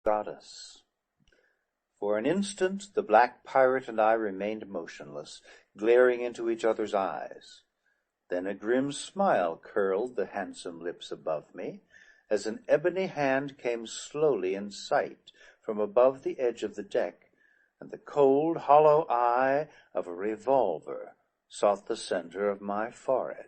Goddess. For an instant the black pirate and I remained motionless, glaring into each other's eyes. Then a grim smile curled the handsome lips above me, as an ebony hand came slowly in sight from above the edge of the deck, and the cold, hollow eye of a revolver sought the center of my forehead.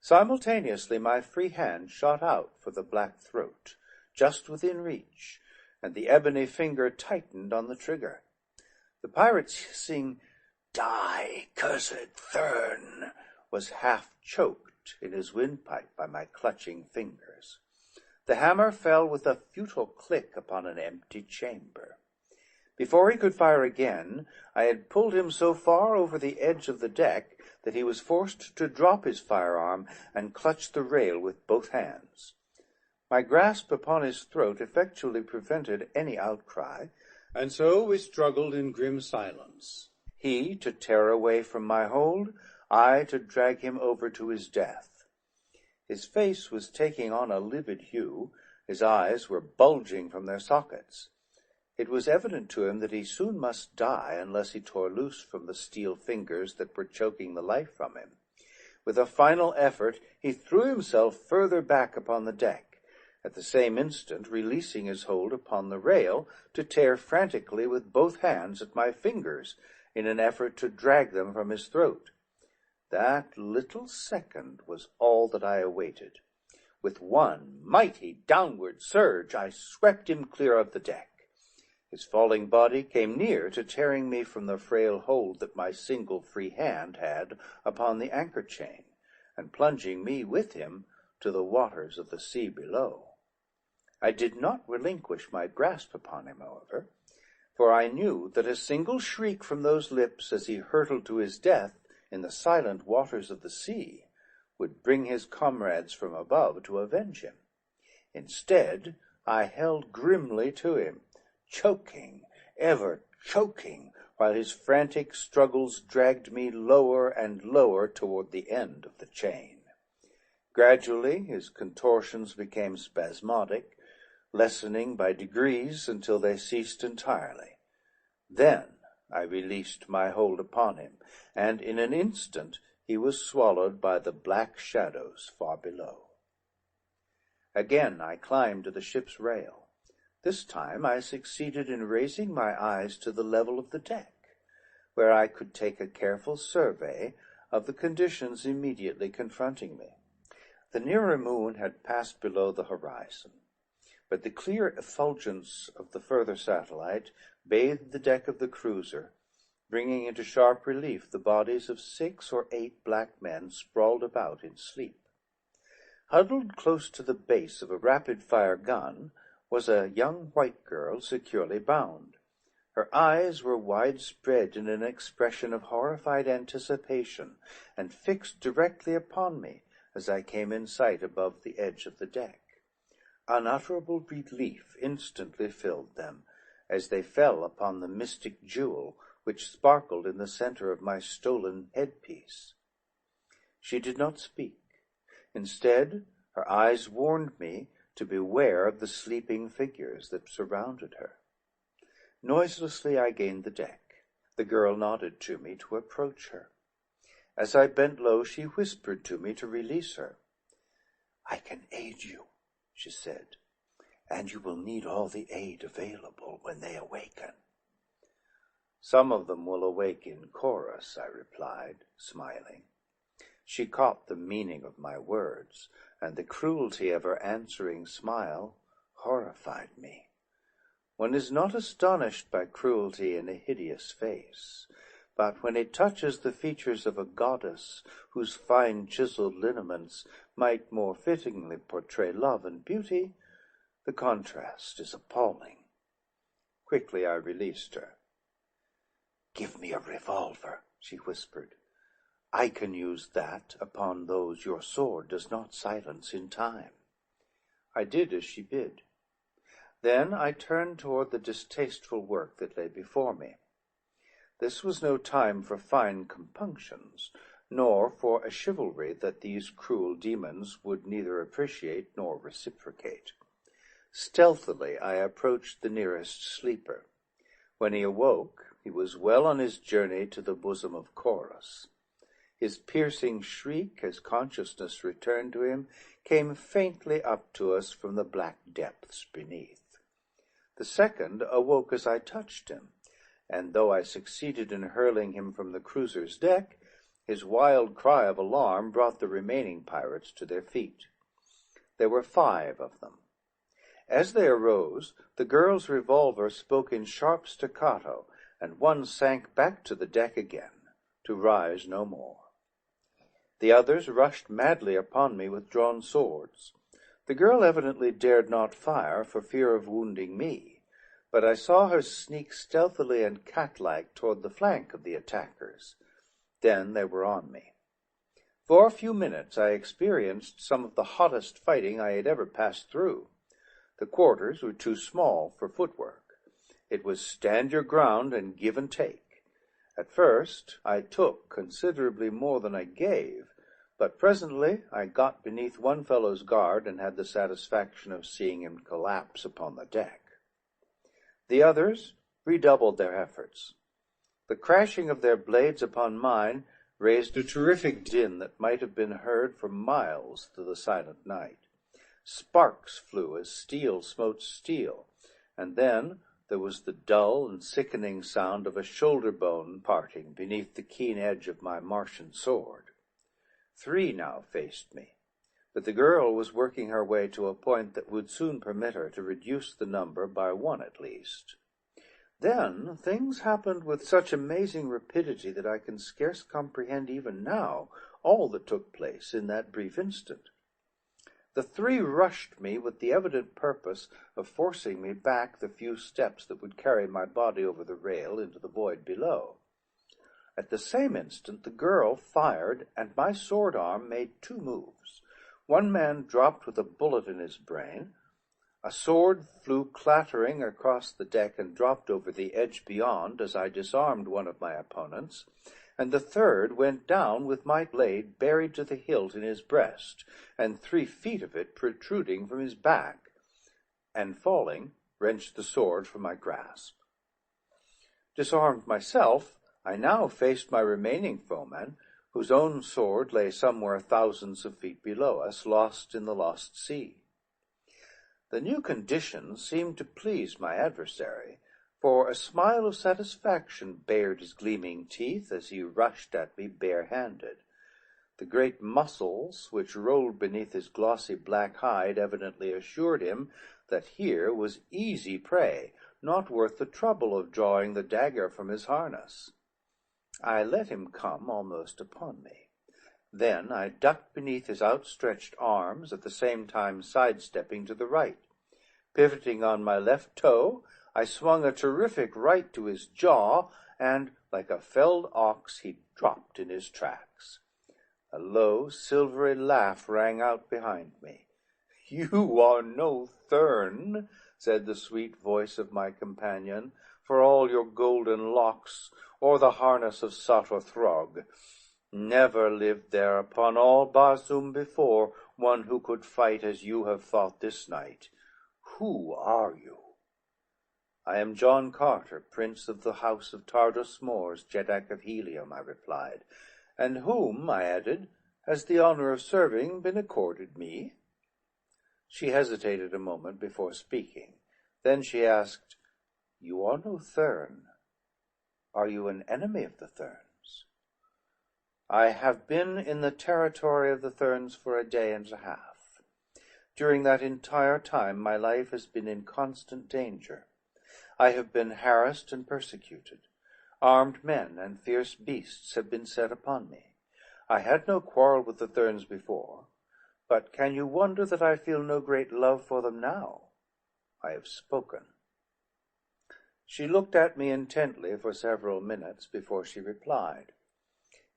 Simultaneously my free hand shot out for the black throat, just within reach, and the ebony finger tightened on the trigger. The pirate's hissing, "Die, cursed Thurn," was half choked in his windpipe by my clutching fingers. The hammer fell with a futile click upon an empty chamber. Before he could fire again, I had pulled him so far over the edge of the deck that he was forced to drop his firearm and clutch the rail with both hands. My grasp upon his throat effectually prevented any outcry, and so we struggled in grim silence, he to tear away from my hold, I to drag him over to his death. His face was taking on a livid hue, his eyes were bulging from their sockets. It was evident to him that he soon must die unless he tore loose from the steel fingers that were choking the life from him. With a final effort, he threw himself further back upon the deck, at the same instant releasing his hold upon the rail to tear frantically with both hands at my fingers in an effort to drag them from his throat. That little second was all that I awaited. With one mighty downward surge, I swept him clear of the deck. His falling body came near to tearing me from the frail hold that my single free hand had upon the anchor chain, and plunging me with him to the waters of the sea below. I did not relinquish my grasp upon him, however, for I knew that a single shriek from those lips as he hurtled to his death in the silent waters of the sea would bring his comrades from above to avenge him. Instead, I held grimly to him, choking, ever choking, while his frantic struggles dragged me lower and lower toward the end of the chain. Gradually his contortions became spasmodic, lessening by degrees until they ceased entirely. Then I released my hold upon him, and in an instant he was swallowed by the black shadows far below. Again I climbed to the ship's rail. This time I succeeded in raising my eyes to the level of the deck, where I could take a careful survey of the conditions immediately confronting me. The nearer moon had passed below the horizon, but the clear effulgence of the further satellite bathed the deck of the cruiser, bringing into sharp relief the bodies of 6 or 8 black men sprawled about in sleep. Huddled close to the base of a rapid-fire gun was a young white girl securely bound. Her eyes were widespread in an expression of horrified anticipation, and fixed directly upon me as I came in sight above the edge of the deck. Unutterable relief instantly filled them, as they fell upon the mystic jewel which sparkled in the center of my stolen headpiece. She did not speak. Instead, her eyes warned me to beware of the sleeping figures that surrounded her. Noiselessly I gained the deck. The girl nodded to me to approach her. As I bent low, she whispered to me to release her. "I can aid you," she said, "and you will need all the aid available when they awaken." "Some of them will awake in chorus," I replied, smiling. She caught the meaning of my words, and the cruelty of her answering smile horrified me. One is not astonished by cruelty in a hideous face, but when it touches the features of a goddess whose fine chiseled lineaments might more fittingly portray love and beauty, the contrast is appalling. Quickly I released her. "Give me a revolver," she whispered. "I can use that upon those your sword does not silence in time." I did as she bid. Then I turned toward the distasteful work that lay before me. This was no time for fine compunctions, nor for a chivalry that these cruel demons would neither appreciate nor reciprocate. Stealthily I approached the nearest sleeper. When he awoke, he was well on his journey to the bosom of Chorus. His piercing shriek, as consciousness returned to him, came faintly up to us from the black depths beneath. The second awoke as I touched him, and though I succeeded in hurling him from the cruiser's deck, his wild cry of alarm brought the remaining pirates to their feet. There were 5 of them. As they arose, the girl's revolver spoke in sharp staccato, and one sank back to the deck again, to rise no more. The others rushed madly upon me with drawn swords. The girl evidently dared not fire for fear of wounding me, but I saw her sneak stealthily and cat-like toward the flank of the attackers. Then they were on me. For a few minutes I experienced some of the hottest fighting I had ever passed through. The quarters were too small for footwork. It was stand your ground and give and take. At first I took considerably more than I gave, but presently I got beneath one fellow's guard and had the satisfaction of seeing him collapse upon the deck. The others redoubled their efforts. The crashing of their blades upon mine raised a terrific din that might have been heard for miles through the silent night. Sparks flew as steel smote steel, and then there was the dull and sickening sound of a shoulder bone parting beneath the keen edge of my Martian sword. 3 now faced me, but the girl was working her way to a point that would soon permit her to reduce the number by 1 at least. Then things happened with such amazing rapidity that I can scarce comprehend even now all that took place in that brief instant. The 3 rushed me with the evident purpose of forcing me back the few steps that would carry my body over the rail into the void below. At the same instant the girl fired, and my sword arm made 2 moves. One man dropped with a bullet in his brain. A sword flew clattering across the deck and dropped over the edge beyond as I disarmed one of my opponents, and the third went down with my blade buried to the hilt in his breast, and 3 feet of it protruding from his back, and falling, wrenched the sword from my grasp. Disarmed myself, I now faced my remaining foeman, whose own sword lay somewhere thousands of feet below us, lost in the lost sea. The new conditions seemed to please my adversary, for a smile of satisfaction bared his gleaming teeth as he rushed at me bare-handed. The great muscles which rolled beneath his glossy black hide evidently assured him that here was easy prey, not worth the trouble of drawing the dagger from his harness. I let him come almost upon me. Then I ducked beneath his outstretched arms, at the same time sidestepping to the right. Pivoting on my left toe, I swung a terrific right to his jaw, and, like a felled ox, he dropped in his tracks. A low, silvery laugh rang out behind me. "You are no Thurn," said the sweet voice of my companion, "for all your golden locks, or the harness of Sator Throg. Never lived there upon all Barsoom before one who could fight as you have fought this night. Who are you?" "I am John Carter, Prince of the House of Tardos Mors, Jeddak of Helium," I replied. "And whom," I added, "has the honor of serving been accorded me?" She hesitated a moment before speaking. Then she asked, "You are no Thurn. Are you an enemy of the Thurns?" "I have been in the territory of the Thurns for a day and a half. During that entire time my life has been in constant danger. I have been harassed and persecuted. Armed men and fierce beasts have been set upon me. I had no quarrel with the Thurns before, but can you wonder that I feel no great love for them now? I have spoken." She looked at me intently for several minutes before she replied.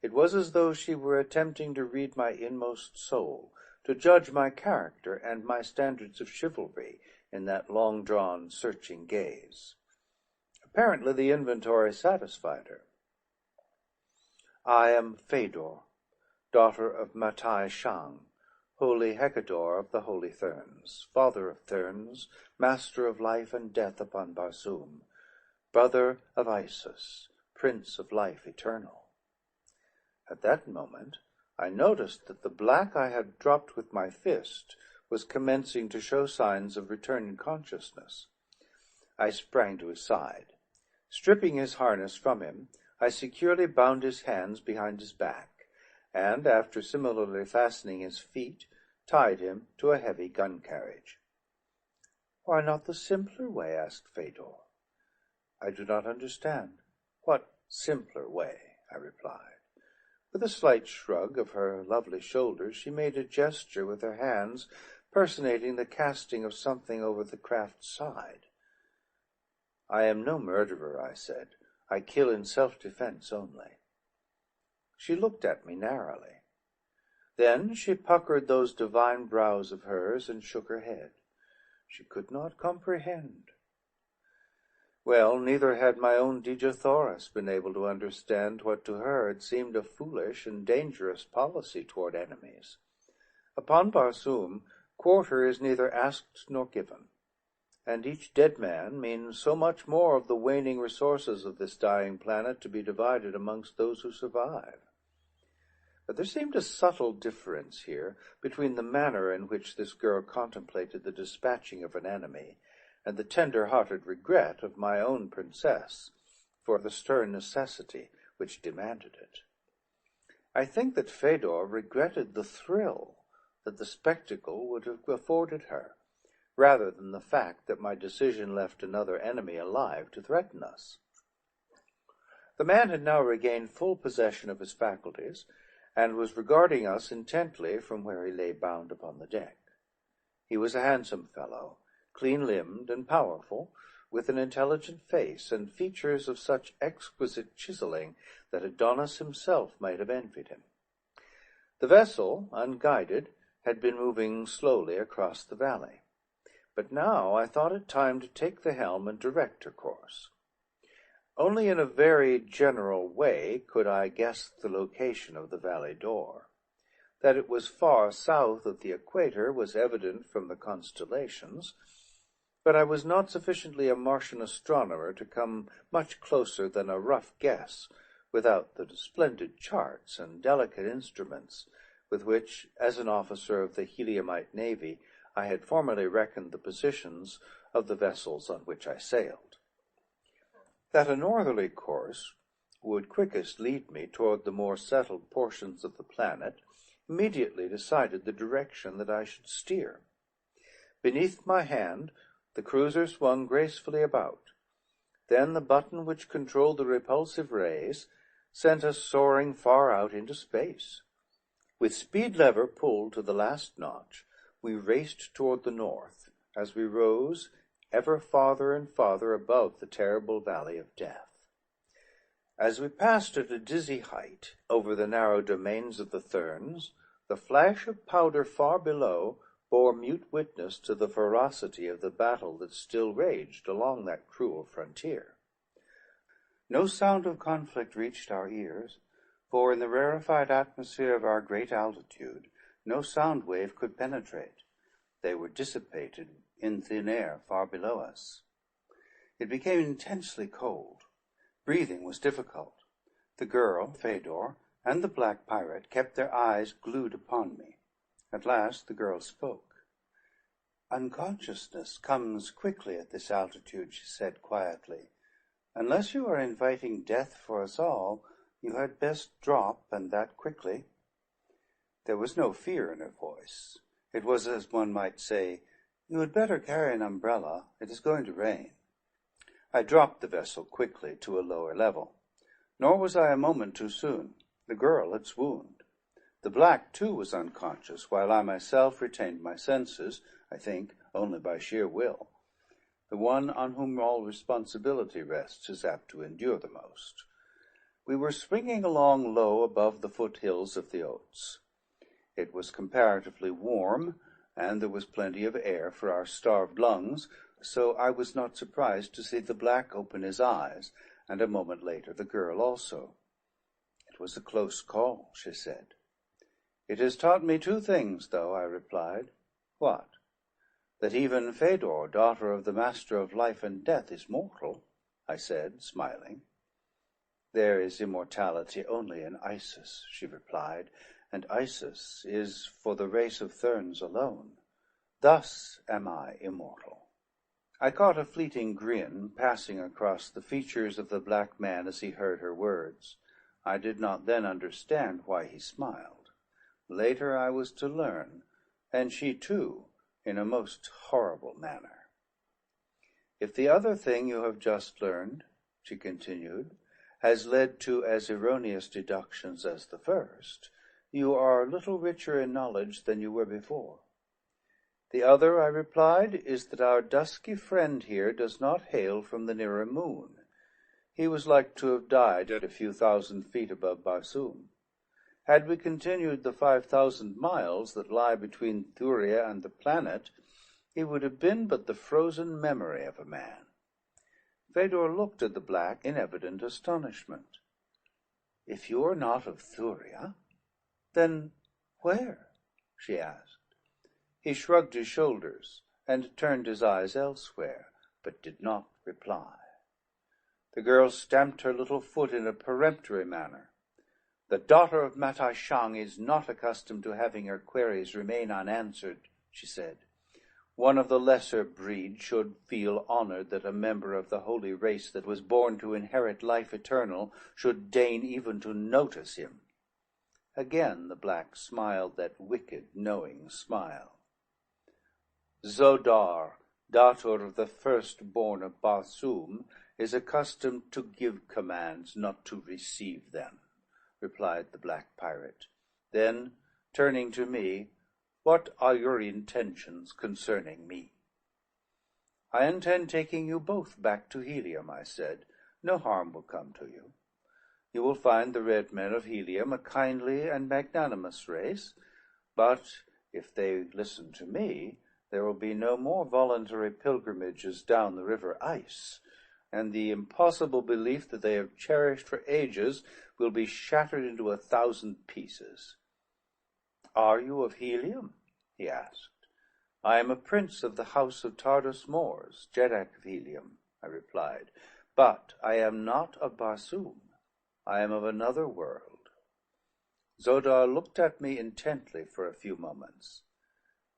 It was as though she were attempting to read my inmost soul, to judge my character and my standards of chivalry in that long-drawn, searching gaze. Apparently the inventory satisfied her. "I am Fedor, daughter of Matai Shang, holy Hecador of the holy Therns, father of Therns, master of life and death upon Barsoom, brother of Isis, prince of life eternal. At that moment I noticed that the black I had dropped with my fist was commencing to show signs of returning consciousness. I sprang to his side. Stripping his harness from him, I securely bound his hands behind his back, and, after similarly fastening his feet, tied him to a heavy gun carriage. "Why not the simpler way?" asked Fedor. "I do not understand. What simpler way?" I replied. With a slight shrug of her lovely shoulders, she made a gesture with her hands, personating the casting of something over the craft's side. "I am no murderer," I said. "I kill in self-defense only." She looked at me narrowly. Then she puckered those divine brows of hers and shook her head. She could not comprehend. Well, neither had my own Dejathoras been able to understand what to her had seemed a foolish and dangerous policy toward enemies. Upon Barsoom, quarter is neither asked nor given, and each dead man means so much more of the waning resources of this dying planet to be divided amongst those who survive. But there seemed a subtle difference here between the manner in which this girl contemplated the dispatching of an enemy, and the tender-hearted regret of my own princess for the stern necessity which demanded it. I think that Fedor regretted the thrill that the spectacle would have afforded her, rather than the fact that my decision left another enemy alive to threaten us. The man had now regained full possession of his faculties, and was regarding us intently from where he lay bound upon the deck. He was a handsome fellow, clean-limbed and powerful, with an intelligent face and features of such exquisite chiseling that Adonis himself might have envied him. The vessel, unguided, had been moving slowly across the valley, but now I thought it time to take the helm and direct her course. Only in a very general way could I guess the location of the valley door. That it was far south of the equator was evident from the constellations, but I was not sufficiently a Martian astronomer to come much closer than a rough guess, without the splendid charts and delicate instruments with which, as an officer of the Heliumite Navy, I had formerly reckoned the positions of the vessels on which I sailed. That a northerly course would quickest lead me toward the more settled portions of the planet immediately decided the direction that I should steer. Beneath my hand the cruiser swung gracefully about. Then the button which controlled the repulsive rays sent us soaring far out into space. With speed lever pulled to the last notch, we raced toward the north, as we rose ever farther and farther above the terrible valley of death. As we passed at a dizzy height over the narrow domains of the Therns, the flash of powder far below bore mute witness to the ferocity of the battle that still raged along that cruel frontier. No sound of conflict reached our ears, for in the rarefied atmosphere of our great altitude no sound wave could penetrate. They were dissipated in thin air far below us. It became intensely cold. Breathing was difficult. The girl, Fedor, and the black pirate kept their eyes glued upon me. At last the girl spoke. "Unconsciousness comes quickly at this altitude," she said quietly. "Unless you are inviting death for us all, you had best drop, and that quickly." There was no fear in her voice. It was as one might say, "You had better carry an umbrella. It is going to rain." I dropped the vessel quickly to a lower level. Nor was I a moment too soon. The girl had swooned. The black, too, was unconscious, while I myself retained my senses, I think, only by sheer will. The one on whom all responsibility rests is apt to endure the most. We were swinging along low above the foothills of the Oats. It was comparatively warm, and there was plenty of air for our starved lungs, so I was not surprised to see the black open his eyes, and a moment later the girl also. "It was a close call," she said. "It has taught me two things, though," I replied. "What?" "That even Fedor, daughter of the master of life and death, is mortal," I said, smiling. "There is immortality only in Isis," she replied, "and Isis is for the race of Therns alone. Thus am I immortal." I caught a fleeting grin passing across the features of the black man as he heard her words. I did not then understand why he smiled. Later I was to learn, and she too, in a most horrible manner. "If the other thing you have just learned," she continued, "has led to as erroneous deductions as the first, you are little richer in knowledge than you were before." "The other," I replied, "is that our dusky friend here does not hail from the nearer moon. He was like to have died at a few thousand feet above Barsoom. Had we continued the 5,000 miles that lie between Thuria and the planet, he would have been but the frozen memory of a man." Fedor looked at the black in evident astonishment. "If you are not of Thuria, then where?" she asked. He shrugged his shoulders and turned his eyes elsewhere, but did not reply. The girl stamped her little foot in a peremptory manner. "The daughter of Matai Shang is not accustomed to having her queries remain unanswered," she said. "One of the lesser breed should feel honored that a member of the holy race that was born to inherit life eternal should deign even to notice him." Again the black smiled that wicked, knowing smile. "Zodar, daughter of the firstborn of Barsoom, is accustomed to give commands, not to receive them," replied the black pirate. Then, turning to me, "What are your intentions concerning me?" "I intend taking you both back to Helium," I said. "No harm will come to you. You will find the red men of Helium a kindly and magnanimous race, but if they listen to me, there will be no more voluntary pilgrimages down the river Ice, and the impossible belief that they have cherished for ages will be shattered into 1,000 pieces." "Are you of Helium?" he asked. "I am a prince of the house of Tardos Mors, Jeddak of Helium," I replied, "but I am not of Barsoom. I am of another world." Zodar looked at me intently for a few moments.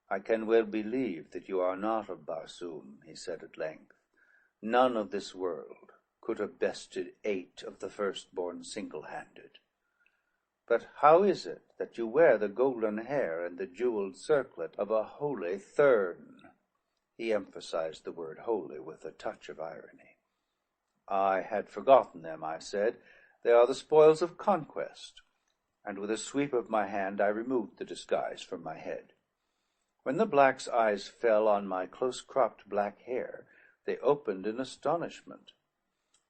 "I can well believe that you are not of Barsoom," he said at length. "None of this world could have bested 8 of the firstborn single-handed. But how is it that you wear the golden hair and the jeweled circlet of a holy Thurn?" He emphasized the word holy with a touch of irony. "I had forgotten them," I said. "They are the spoils of conquest." And with a sweep of my hand I removed the disguise from my head. When the black's eyes fell on my close-cropped black hair, they opened in astonishment.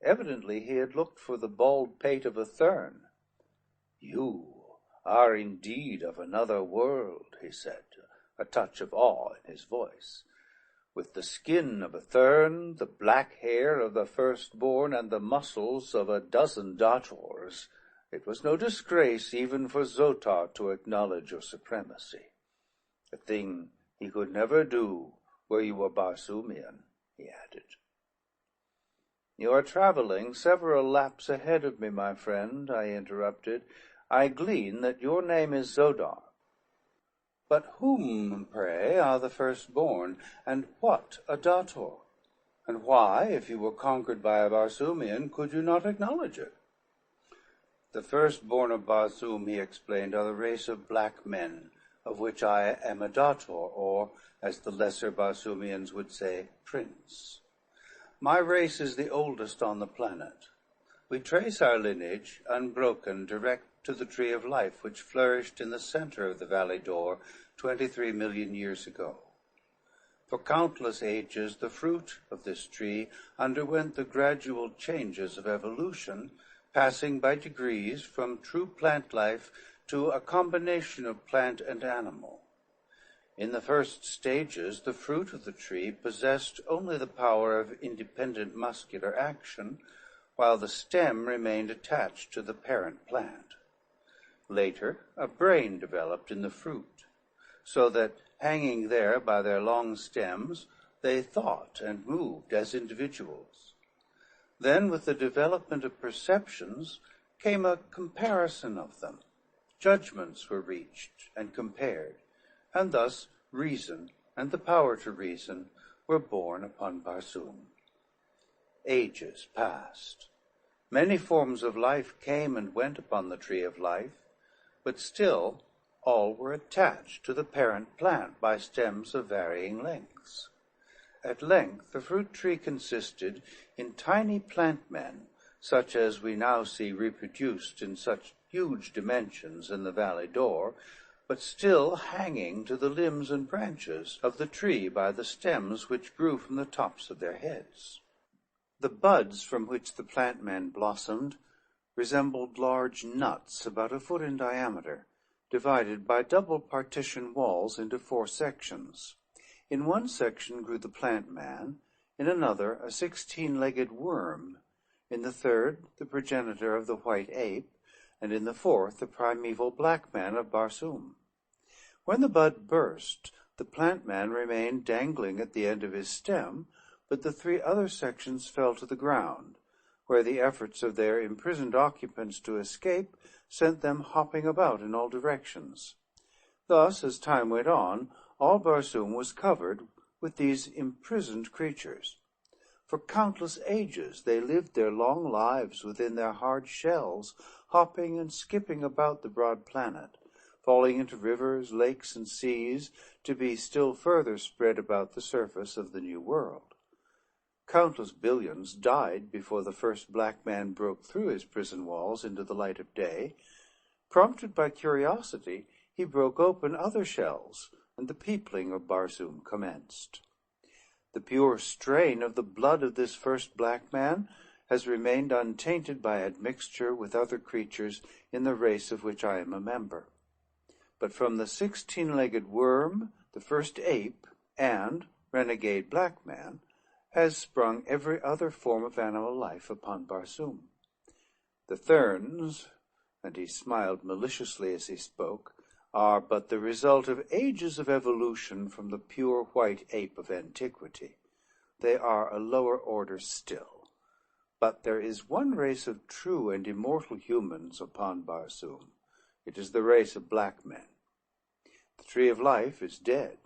Evidently he had looked for the bald pate of a Thurn. "You are indeed of another world," he said, a touch of awe in his voice. "With the skin of a Thurn, the black hair of the firstborn, and the muscles of a dozen Dators, it was no disgrace even for Zotar to acknowledge your supremacy. A thing he could never do were you a Barsoomian," he added. "You are traveling several laps ahead of me, my friend," I interrupted. "I glean that your name is Zodar. But whom, pray, are the firstborn, and what a Dator? And why, if you were conquered by a Barsoomian, could you not acknowledge it?" "The firstborn of Barsoom," he explained, "are the race of black men, of which I am a Dator, or, as the lesser Barsoomians would say, prince. My race is the oldest on the planet. We trace our lineage, unbroken, direct to the tree of life, which flourished in the center of the Valley d'Or 23 million years ago. For countless ages, the fruit of this tree underwent the gradual changes of evolution, passing by degrees from true plant life to a combination of plant and animal. In the first stages, the fruit of the tree possessed only the power of independent muscular action, while the stem remained attached to the parent plant. Later, a brain developed in the fruit, so that, hanging there by their long stems, they thought and moved as individuals. Then, with the development of perceptions, came a comparison of them. Judgments were reached and compared, and thus reason and the power to reason were born upon Barsoom. Ages passed. Many forms of life came and went upon the tree of life, but still all were attached to the parent plant by stems of varying lengths. At length the fruit tree consisted in tiny plant men, such as we now see reproduced in such huge dimensions in the valley door, but still hanging to the limbs and branches of the tree by the stems which grew from the tops of their heads. The buds from which the plant men blossomed resembled large nuts about a foot in diameter, divided by double partition walls into 4 sections. In one section grew the plant man, in another a 16-legged worm, in the third the progenitor of the white ape, and in the fourth the primeval black man of Barsoom. When the bud burst, the plant man remained dangling at the end of his stem, but the 3 other sections fell to the ground, where the efforts of their imprisoned occupants to escape sent them hopping about in all directions. Thus, as time went on, all Barsoom was covered with these imprisoned creatures. For countless ages they lived their long lives within their hard shells, hopping and skipping about the broad planet, falling into rivers, lakes, and seas, to be still further spread about the surface of the new world. Countless billions died before the first black man broke through his prison walls into the light of day. Prompted by curiosity, he broke open other shells, and the peopling of Barsoom commenced. The pure strain of the blood of this first black man has remained untainted by admixture with other creatures in the race of which I am a member. But from the 16-legged worm, the first ape, and renegade black man, has sprung every other form of animal life upon Barsoom. The Therns, and he smiled maliciously as he spoke, are but the result of ages of evolution from the pure white ape of antiquity. They are a lower order still. But there is one race of true and immortal humans upon Barsoom. It is the race of black men. The tree of life is dead,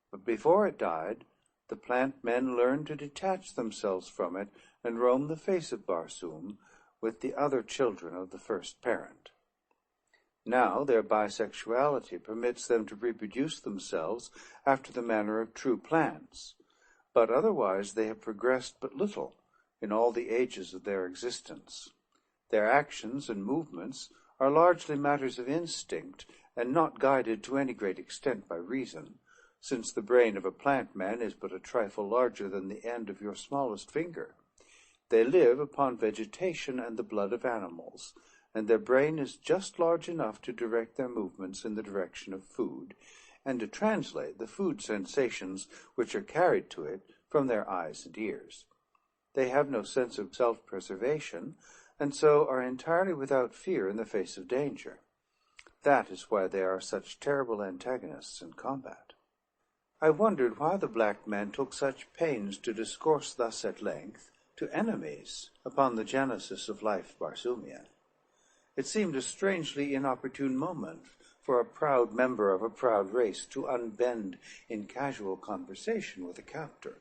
but before it died, the plant men learned to detach themselves from it and roam the face of Barsoom with the other children of the first parent. Now their bisexuality permits them to reproduce themselves after the manner of true plants, but otherwise they have progressed but little in all the ages of their existence. Their actions and movements are largely matters of instinct and not guided to any great extent by reason, since the brain of a plant man is but a trifle larger than the end of your smallest finger. They live upon vegetation and the blood of animals, and their brain is just large enough to direct their movements in the direction of food, and to translate the food sensations which are carried to it from their eyes and ears. They have no sense of self-preservation, and so are entirely without fear in the face of danger. That is why they are such terrible antagonists in combat. I wondered why the black man took such pains to discourse thus at length to enemies upon the genesis of life Barsoomian. It seemed a strangely inopportune moment for a proud member of a proud race to unbend in casual conversation with a captor,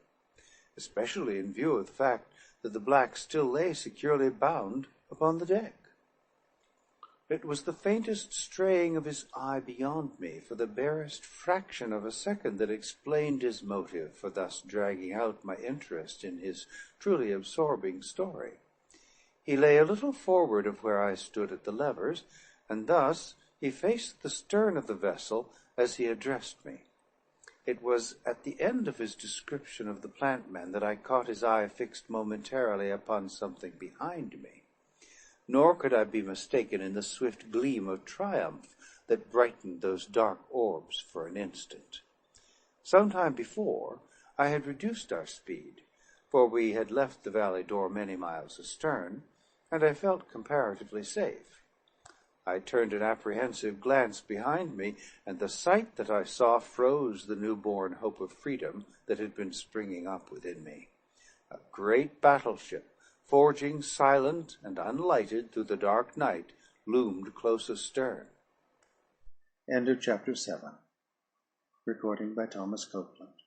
especially in view of the fact that the black still lay securely bound upon the deck. It was the faintest straying of his eye beyond me for the barest fraction of a second that explained his motive for thus dragging out my interest in his truly absorbing story. He lay a little forward of where I stood at the levers, and thus he faced the stern of the vessel as he addressed me. It was at the end of his description of the plant man that I caught his eye fixed momentarily upon something behind me. Nor could I be mistaken in the swift gleam of triumph that brightened those dark orbs for an instant. Some time before, I had reduced our speed, for we had left the valley door many miles astern, and I felt comparatively safe. I turned an apprehensive glance behind me, and the sight that I saw froze the newborn hope of freedom that had been springing up within me. A great battleship, forging silent and unlighted through the dark night, loomed close astern. End of chapter 7. Recording by Thomas Copeland.